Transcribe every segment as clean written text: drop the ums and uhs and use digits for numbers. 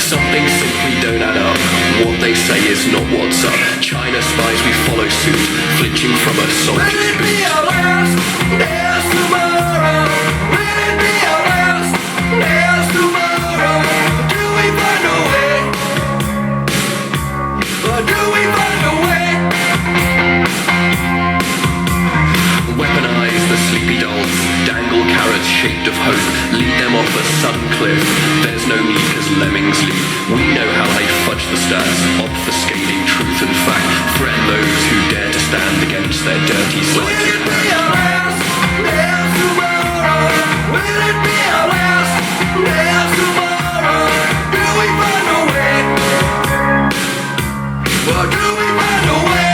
Something simply don't add up. What they say is not what's up. China spies, we follow suit, flinching from a soldier's boot. Will it be our last? There's tomorrow. Will it be our last? There's tomorrow. Do we find a way? Or do we find a way? Weaponize the sleepy dolls, dangle carrots shaped of hope, lead them off a sudden cliff. There's no need cause lemmings lead. We know how they fudge the stats, obfuscating truth and fact. Threaten those who dare to stand against their dirty sleight of hand. Will it be our last? There's tomorrow. Will it be our last? There's tomorrow. Do we find a way? Or do we find a way?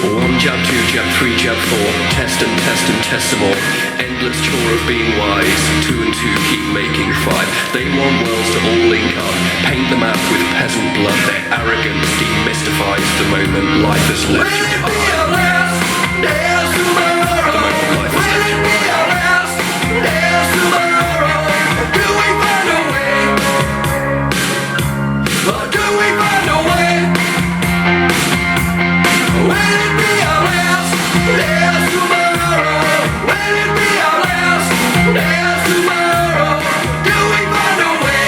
One jab, two jab, three jab, four. Test and test some more. Endless chore of being wise. 2 and 2 keep making 5. They want worlds to all link up. Paint the map with peasant blood. Their arrogance demystifies the moment life has left you behind. Will it be our last? There's tomorrow. Will it be our last? There's tomorrow. Do we find a way? Or do we find a way? Will it be our last? There's tomorrow. Will it be our last? There's tomorrow. Do we find a way?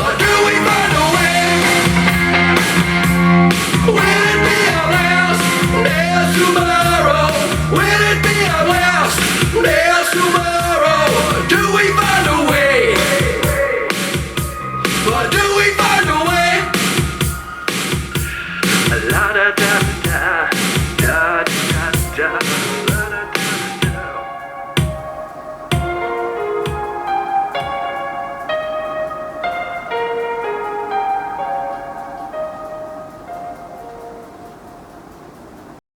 Or do we find a way? Will it be our last? There's tomorrow. Will it be our last? There's tomorrow. Do we find a way? Or do we find a way? La da da da da da da da.